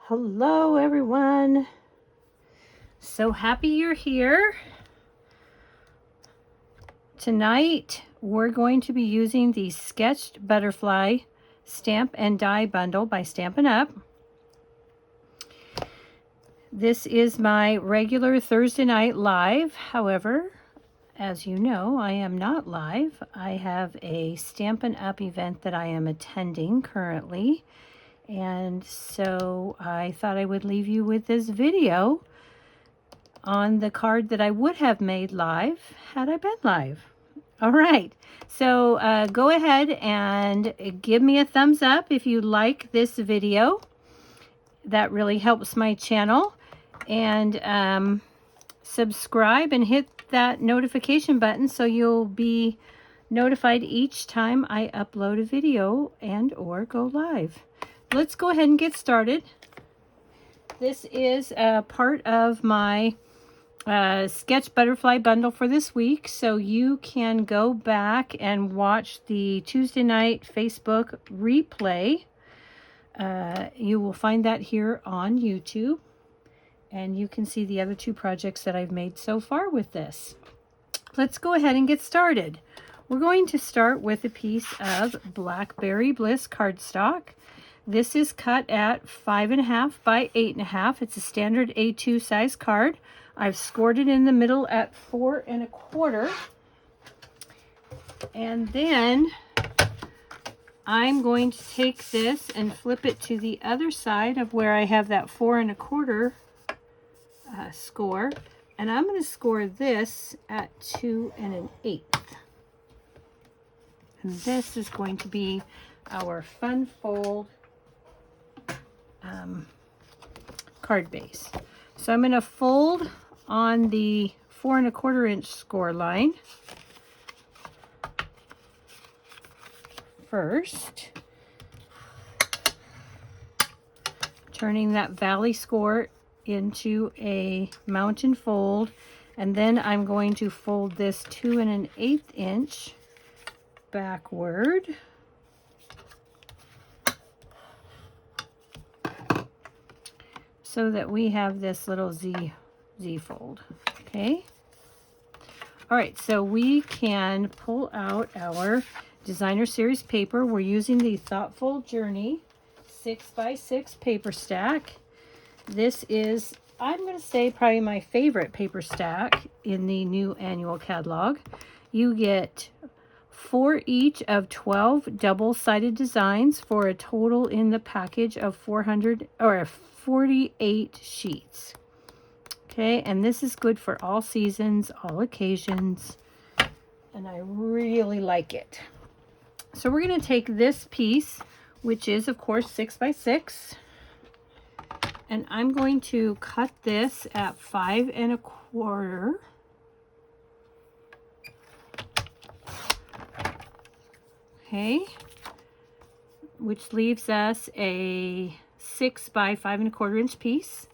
Hello everyone. So happy you're here. Tonight we're going to be using the Sketched Butterfly Stamp and Die Bundle by Stampin' Up. This is my regular Thursday night live. However, as you know, I am not live. I have a Stampin' Up event that I am attending currently. And so I thought I would leave you with this video on the card that I would have made live had I been live. All right, so go ahead and give me a thumbs up if you like this video. That really helps my channel. And subscribe and hit that notification button so you'll be notified each time I upload a video and or go live. Let's go ahead and get started. This is a part of my Sketch Butterfly bundle for this week, so you can go back and watch the Tuesday night Facebook replay. You will find that here on YouTube, and you can see the other two projects that I've made so far with this. Let's go ahead and get started. We're going to start with a piece of Blackberry Bliss cardstock. This is cut at 5.5 by 8.5. It's a standard A2 size card. I've scored it in the middle at 4.25. And then I'm going to take this and flip it to the other side of where I have that 4.25 score. And I'm going to score this at 2 1/8. And this is going to be our FunFold card base. So I'm going to fold on the 4.25 inch score line first, turning that valley score into a mountain fold, and then I'm going to fold this 2 1/8 inch backward. So that we have this little Z fold, okay? All right, so we can pull out our designer series paper. We're using the Thoughtful Journey 6x6 paper stack. This is, I'm going to say, probably my favorite paper stack in the new annual catalog. You get 4 each of 12 double-sided designs for a total in the package of 48 sheets. Okay, and this is good for all seasons, all occasions, and I really like it. So we're going to take this piece, which is of course 6x6, and I'm going to cut this at 5.25. Okay, which leaves us a 6 by 5.25 inch piece.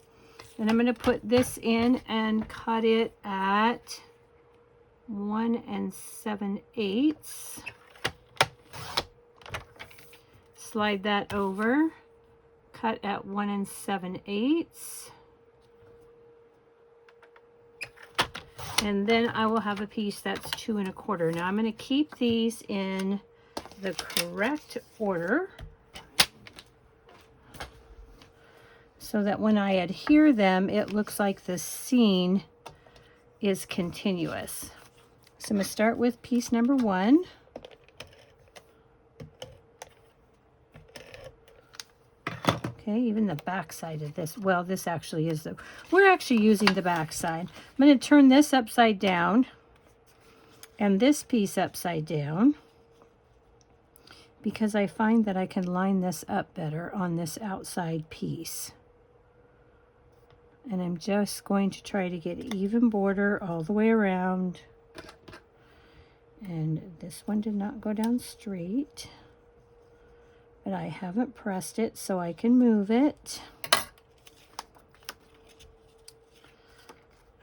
And I'm going to put this in and cut it at 1 7/8. Slide that over, cut at 1 7/8. And then I will have a piece that's 2.25. Now I'm going to keep these in the correct order, so that when I adhere them, it looks like the scene is continuous. So I'm going to start with piece number 1. Okay, even the back side of this, well, this actually is we're actually using the back side. I'm going to turn this upside down and this piece upside down, because I find that I can line this up better on this outside piece. And I'm just going to try to get even border all the way around. And this one did not go down straight, but I haven't pressed it so I can move it.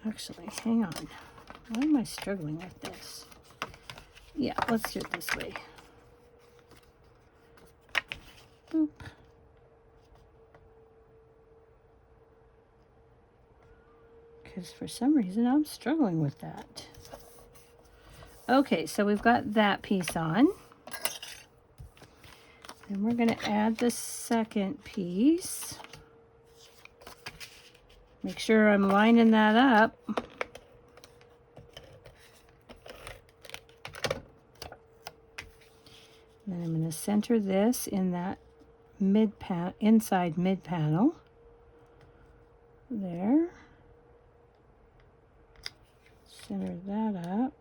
Actually, hang on. Why am I struggling with this? Yeah, let's do it this way. Boop. because for some reason I'm struggling with that. Okay, so we've got that piece on. And we're going to add the second piece. Make sure I'm lining that up. Then I'm going to center this in that inside mid panel. There. Center that up.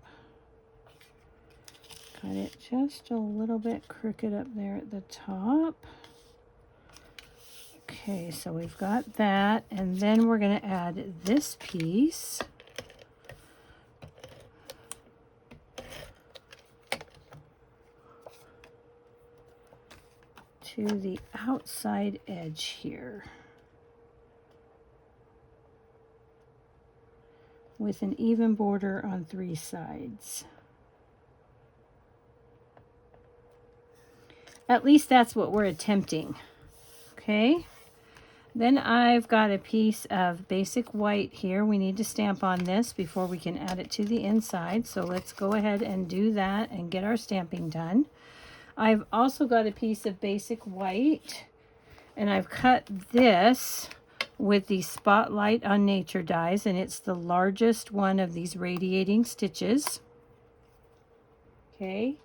Cut it just a little bit crooked up there at the top. Okay, so we've got that, and then we're going to add this piece. To the outside edge here. With an even border on 3 sides. At least that's what we're attempting. Okay. Then I've got a piece of basic white here. We need to stamp on this before we can add it to the inside. So let's go ahead and do that and get our stamping done. I've also got a piece of basic white, and I've cut this with the Spotlight on Nature dies, and it's the largest one of these radiating stitches. Okay.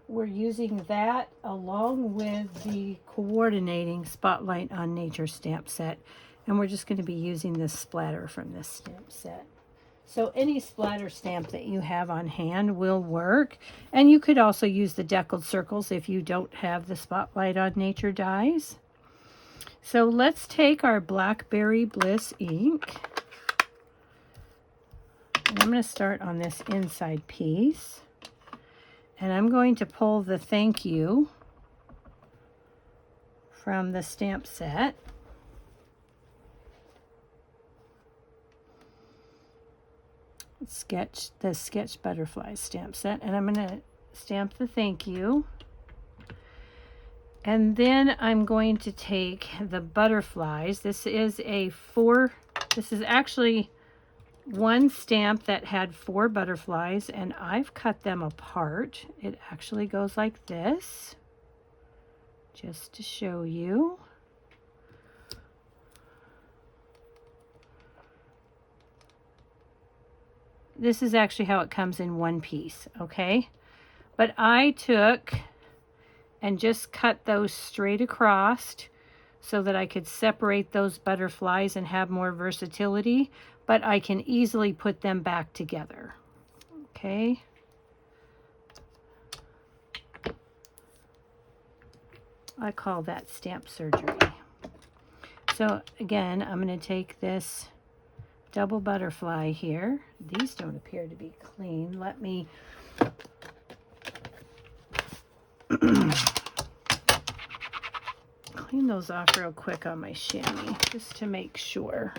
We're using that along with the coordinating Spotlight on Nature stamp set, and we're just going to be using this splatter from this stamp set. So any splatter stamp that you have on hand will work, and you could also use the deckled circles if you don't have the Spotlight on Nature dies. So let's take our Blackberry Bliss ink, and I'm going to start on this inside piece. And I'm going to pull the thank you from the stamp set. The Sketch Butterfly stamp set. And I'm going to stamp the thank you. And then I'm going to take the butterflies. This is actually one stamp that had 4 butterflies, and I've cut them apart. It actually goes like this, just to show you. This is actually how it comes in one piece, okay? But I took and just cut those straight across so that I could separate those butterflies and have more versatility, but I can easily put them back together. Okay. I call that stamp surgery. So again, I'm going to take this double butterfly here. These don't appear to be clean. Let me clean those off real quick on my chamois just to make sure.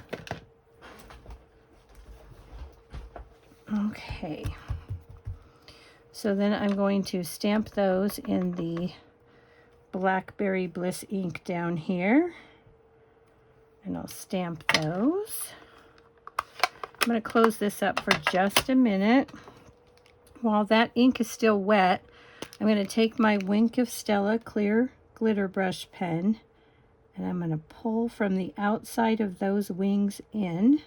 Okay, so then I'm going to stamp those in the Blackberry Bliss ink down here, and I'll stamp those. I'm going to close this up for just a minute. While that ink is still wet, I'm going to take my Wink of Stella clear glitter brush pen, and I'm going to pull from the outside of those wings in.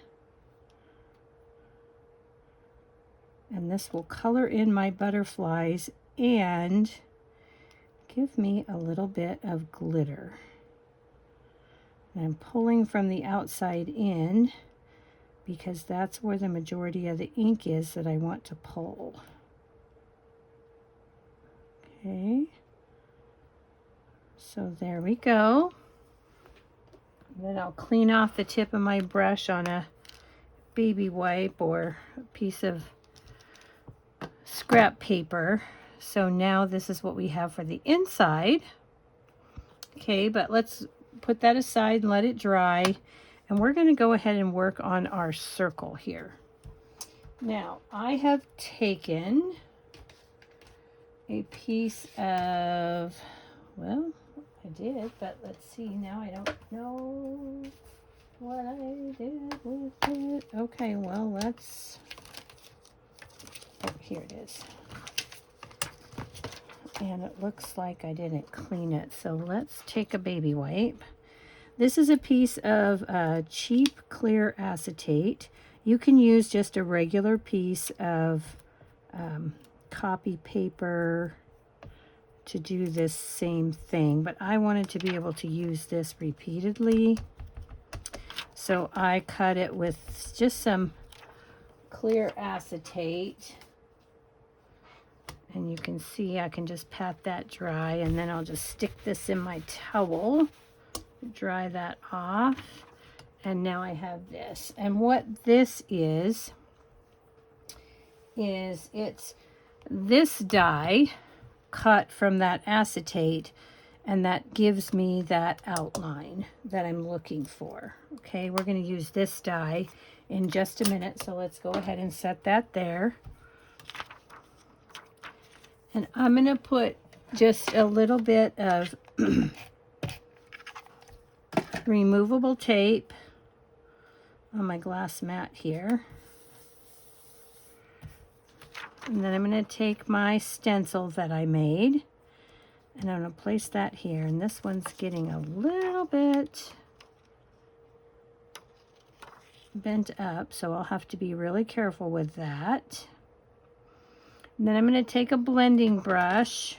And this will color in my butterflies and give me a little bit of glitter. And I'm pulling from the outside in because that's where the majority of the ink is that I want to pull. Okay. So there we go. And then I'll clean off the tip of my brush on a baby wipe or a piece of scrap paper. So now this is what we have for the inside. Okay, but let's put that aside and let it dry. And we're going to go ahead and work on our circle here. Now, I have taken a piece of, well, I did, but let's see, now I don't know. what I did with it. Okay, well, let's, oh, here it is. And it looks like I didn't clean it, so let's take a baby wipe. This is a piece of cheap clear acetate. You can use just a regular piece of copy paper to do this same thing, but I wanted to be able to use this repeatedly. So I cut it with just some clear acetate. And you can see I can just pat that dry, and then I'll just stick this in my towel, dry that off. And now I have this. And what this is it's this dye cut from that acetate, and that gives me that outline that I'm looking for. Okay, we're going to use this dye in just a minute, so let's go ahead and set that there. And I'm going to put just a little bit of removable tape on my glass mat here. And then I'm going to take my stencil that I made, and I'm going to place that here. And this one's getting a little bit bent up, so I'll have to be really careful with that. And then I'm going to take a blending brush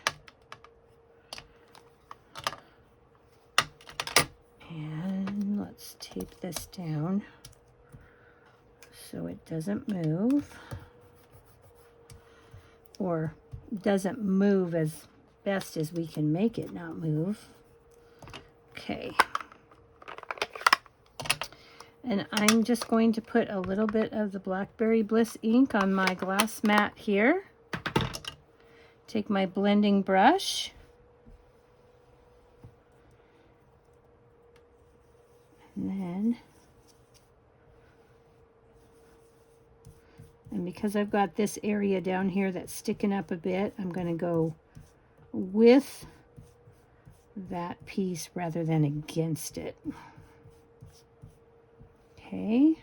and let's tape this down so it doesn't move, or doesn't move as best as we can make it not move. Okay. And I'm just going to put a little bit of the Blackberry Bliss ink on my glass mat here. Take my blending brush and because I've got this area down here that's sticking up a bit, I'm going to go with that piece rather than against it. Okay.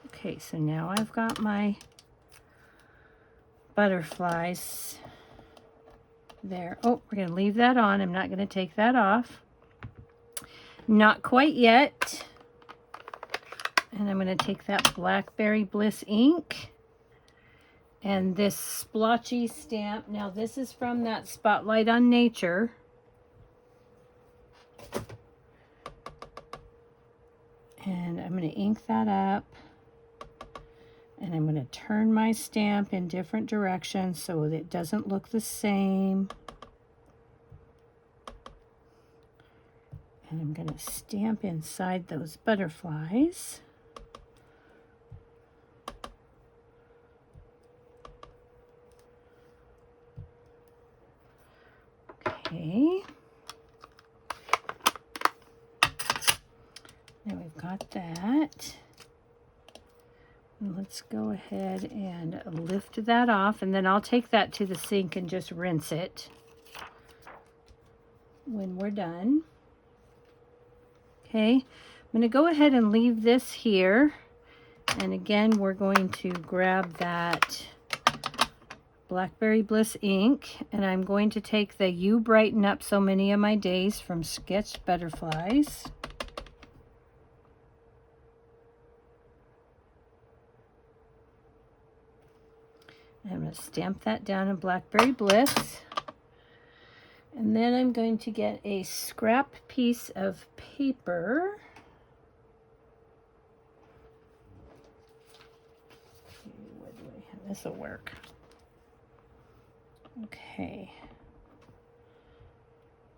Okay, so now I've got my butterflies there. Oh, we're going to leave that on. I'm not going to take that off. Not quite yet. And I'm going to take that Blackberry Bliss ink and this splotchy stamp. Now this is from that Spotlight on Nature. And I'm going to ink that up. And I'm going to turn my stamp in different directions so that it doesn't look the same. And I'm going to stamp inside those butterflies. Okay. Now we've got that. Let's go ahead and lift that off, and then I'll take that to the sink and just rinse it when we're done. Okay, I'm going to go ahead and leave this here, and again we're going to grab that Blackberry Bliss ink, and I'm going to take the You Brighten Up So Many of My Days from Sketched Butterflies. I'm going to stamp that down in Blackberry Bliss. And then I'm going to get a scrap piece of paper. Where do I have? This will work. Okay.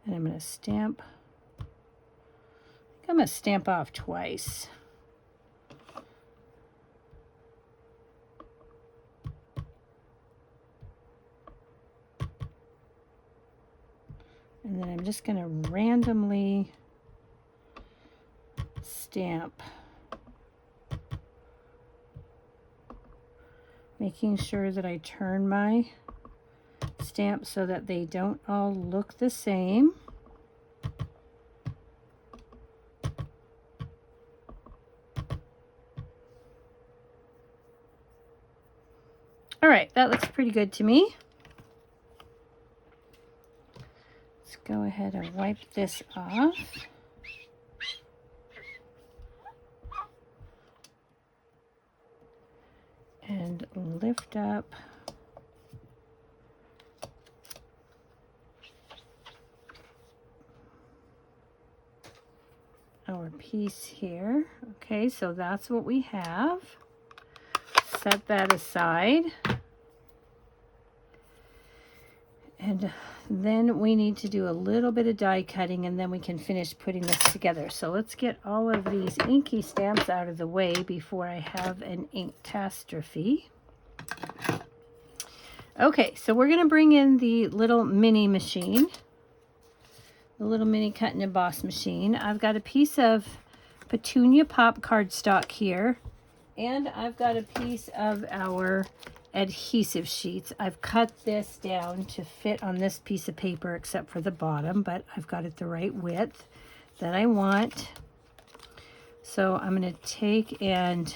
And I'm going to stamp. I think I'm going to stamp off twice. And then I'm just going to randomly stamp, making sure that I turn my stamps so that they don't all look the same. All right, that looks pretty good to me. Let's go ahead and wipe this off. And lift up our piece here. Okay, so that's what we have. Set that aside. And then we need to do a little bit of die cutting, and then we can finish putting this together. So let's get all of these inky stamps out of the way before I have an ink-tastrophe. Okay, so we're going to bring in the little mini machine, the little mini cut and emboss machine. I've got a piece of Petunia Pop cardstock here, and I've got a piece of our adhesive sheets. I've cut this down to fit on this piece of paper except for the bottom, but I've got it the right width that I want. So I'm going to take and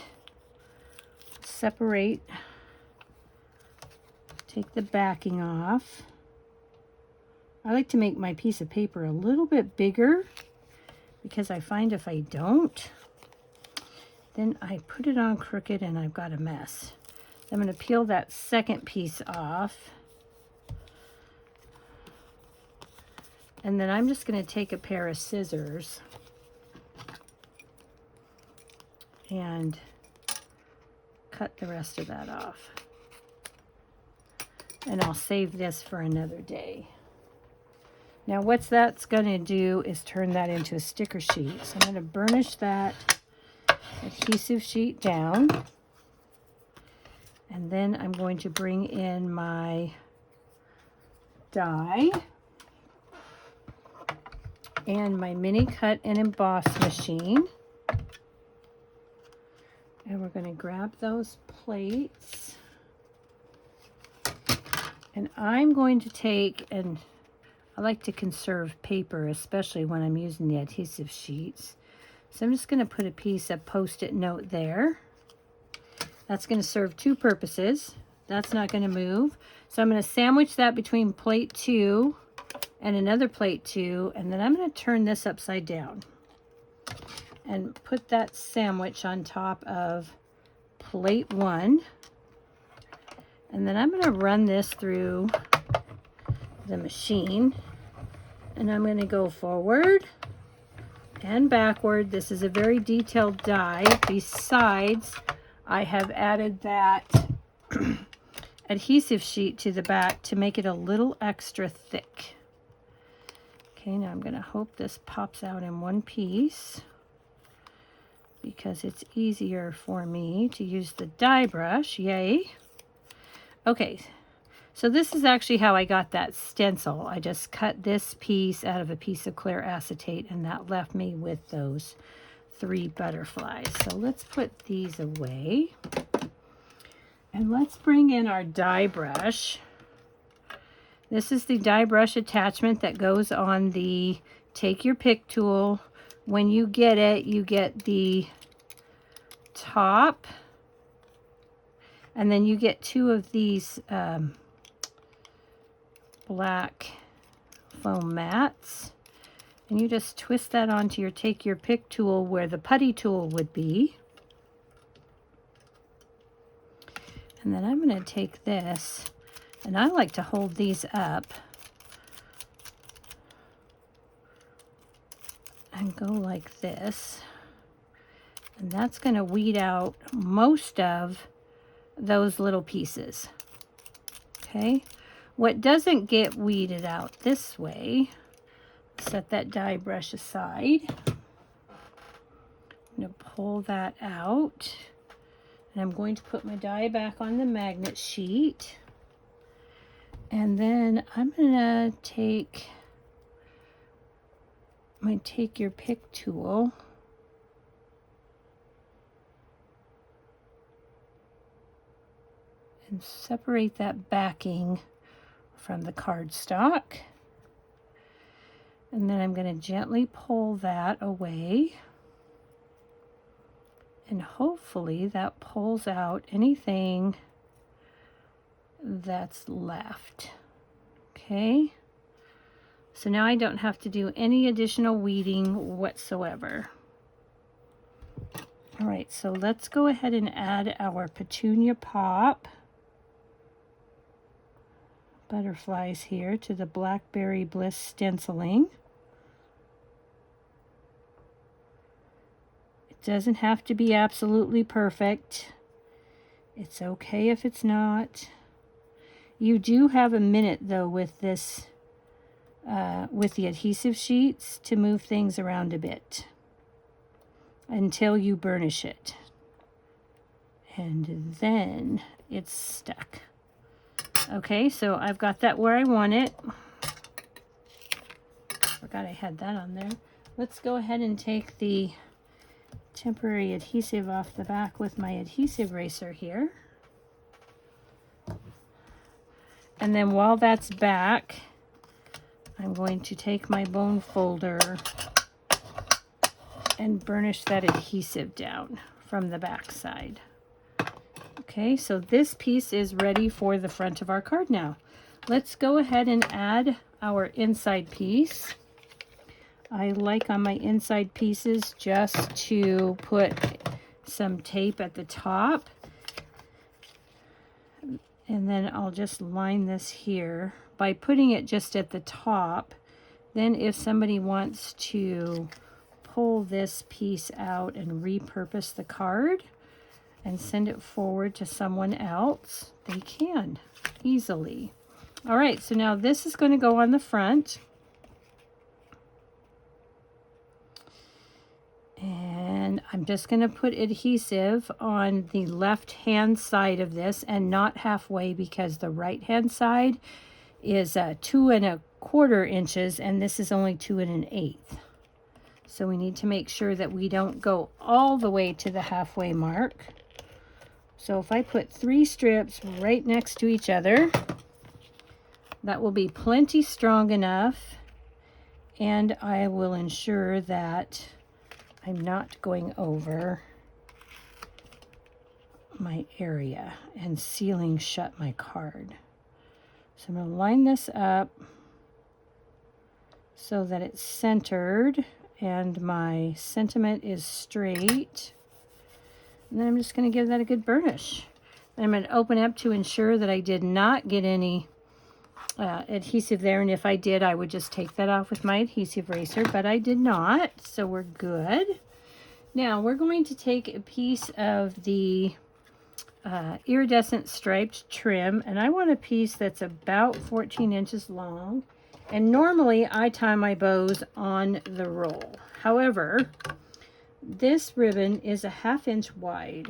take the backing off. I like to make my piece of paper a little bit bigger because I find if I don't, then I put it on crooked and I've got a mess. I'm going to peel that second piece off. And then I'm just going to take a pair of scissors and cut the rest of that off. And I'll save this for another day. Now what that's going to do is turn that into a sticker sheet. So I'm going to burnish that adhesive sheet down. And then I'm going to bring in my die and my mini cut and emboss machine. And we're going to grab those plates. And I'm going to take, and I like to conserve paper, especially when I'm using the adhesive sheets. So I'm just going to put a piece of Post-it note there. That's going to serve two purposes. That's not going to move. So I'm going to sandwich that between plate 2 and another plate 2. And then I'm going to turn this upside down and put that sandwich on top of plate 1. And then I'm going to run this through the machine. And I'm going to go forward and backward. This is a very detailed die. Besides, I have added that adhesive sheet to the back to make it a little extra thick. Okay, now I'm going to hope this pops out in one piece because it's easier for me to use the die brush. Yay. Okay, so this is actually how I got that stencil. I just cut this piece out of a piece of clear acetate, and that left me with those 3 butterflies. So let's put these away. And let's bring in our die brush. This is the die brush attachment that goes on the Take Your Pick tool. When you get it, you get the top, and then you get 2 of these black foam mats. And you just twist that onto your Take Your Pick tool where the putty tool would be. And then I'm going to take this, and I like to hold these up and go like this. And that's going to weed out most of those little pieces. Okay? What doesn't get weeded out this way, set that die brush aside. I'm going to pull that out. And I'm going to put my die back on the magnet sheet. And then I'm going to take my Take Your Pick tool and separate that backing from the cardstock. And then I'm going to gently pull that away. And hopefully that pulls out anything that's left. Okay. So now I don't have to do any additional weeding whatsoever. All right, so let's go ahead and add our petunia pop butterflies here to the Blackberry Bliss stenciling. It doesn't have to be absolutely perfect. It's okay if it's not. You do have a minute though with this, with the adhesive sheets to move things around a bit until you burnish it. And then it's stuck. Okay, so I've got that where I want it. Forgot I had that on there. Let's go ahead and take the temporary adhesive off the back with my adhesive eraser here. And then while that's back, I'm going to take my bone folder and burnish that adhesive down from the back side. Okay, so this piece is ready for the front of our card now. Let's go ahead and add our inside piece. I like on my inside pieces just to put some tape at the top. And then I'll just line this here. By putting it just at the top, then if somebody wants to pull this piece out and repurpose the card and send it forward to someone else, they can easily. All right, so now this is going to go on the front. And I'm just going to put adhesive on the left-hand side of this and not halfway, because the right-hand side is 2 1/4 inches and this is only 2 1/8. So we need to make sure that we don't go all the way to the halfway mark. So if I put 3 strips right next to each other, that will be plenty strong enough, and I will ensure that I'm not going over my area and sealing shut my card. So I'm going to line this up so that it's centered and my sentiment is straight. And then I'm just going to give that a good burnish. Then I'm going to open up to ensure that I did not get any adhesive there, and if I did, I would just take that off with my adhesive eraser, but I did not, so we're good. Now we're going to take a piece of the iridescent striped trim, and I want a piece that's about 14 inches long, and normally I tie my bows on the roll. However, this ribbon is a 1/2 inch wide,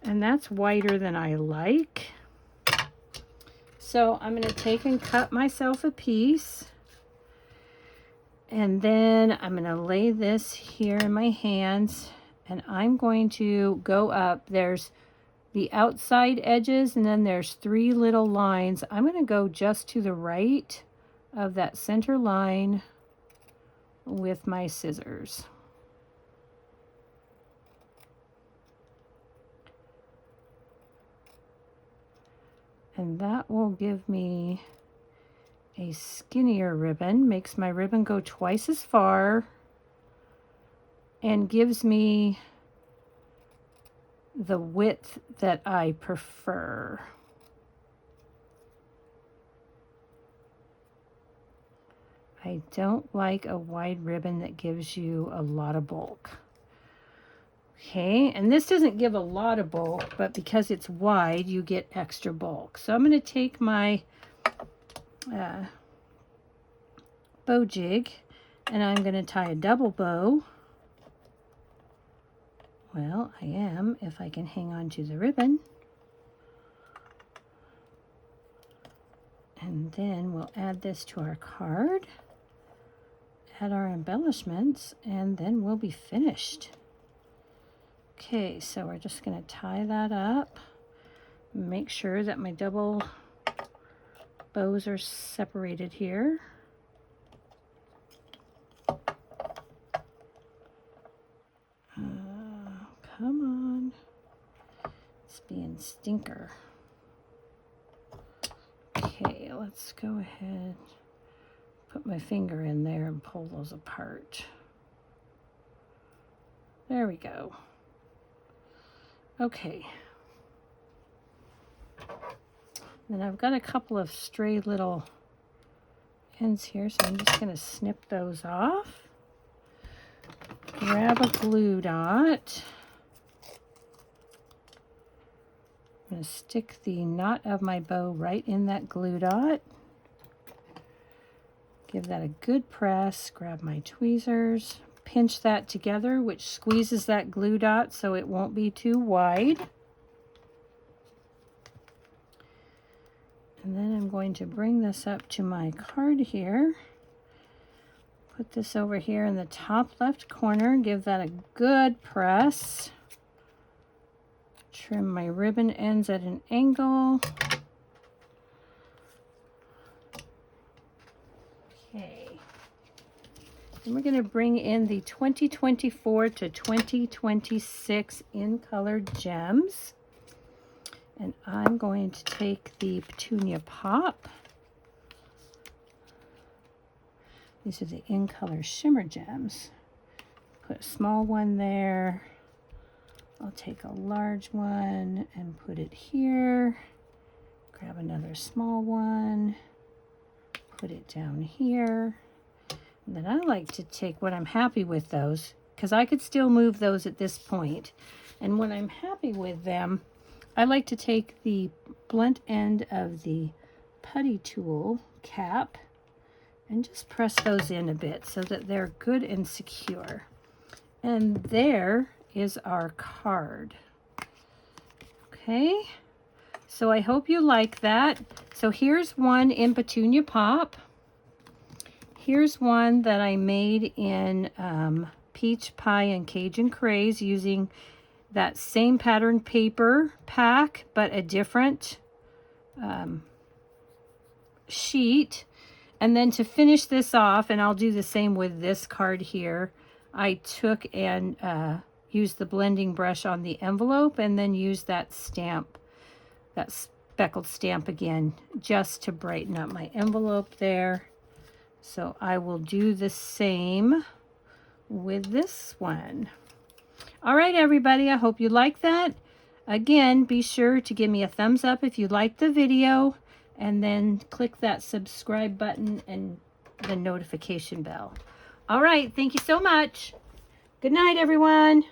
and that's wider than I like. So I'm going to take and cut myself a piece, and then I'm going to lay this here in my hands, and I'm going to go up. There's the outside edges, and then there's 3 little lines. I'm going to go just to the right of that center line with my scissors. And that will give me a skinnier ribbon, makes my ribbon go twice as far, and gives me the width that I prefer. I don't like a wide ribbon that gives you a lot of bulk. Okay, and this doesn't give a lot of bulk, but because it's wide, you get extra bulk. So I'm going to take my bow jig, and I'm going to tie a double bow. Well, I am, if I can hang on to the ribbon. And then we'll add this to our card, add our embellishments, and then we'll be finished. Okay, so we're just going to tie that up. Make sure that my double bows are separated here. Come on. It's being stinker. Okay, let's go ahead, put my finger in there and pull those apart. There we go. Okay. Then I've got a couple of stray little ends here, so I'm just going to snip those off. Grab a glue dot. I'm going to stick the knot of my bow right in that glue dot. Give that a good press. Grab my tweezers. Pinch that together, which squeezes that glue dot so it won't be too wide. And then I'm going to bring this up to my card here. Put this over here in the top left corner. Give that a good press. Trim my ribbon ends at an angle. Okay. And we're going to bring in the 2024 to 2026 in colored gems. And I'm going to take the Petunia Pop. These are the in color shimmer gems. Put a small one there. I'll take a large one and put it here. Grab another small one. Put it down here. And then I like to take, when I'm happy with those, because I could still move those at this point. And when I'm happy with them, I like to take the blunt end of the putty tool cap and just press those in a bit so that they're good and secure. And there is our card. Okay, so I hope you like that. So here's one in Petunia Pop. Here's one that I made in Peach Pie and Cajun Craze using that same pattern paper pack, but a different sheet. And then to finish this off, and I'll do the same with this card here, I took and used the blending brush on the envelope and then used that stamp, that speckled stamp again, just to brighten up my envelope there. So I will do the same with this one. All right, everybody, I hope you like that. Again, be sure to give me a thumbs up if you liked the video, and then click that subscribe button and the notification bell. All right, thank you so much. Good night, everyone.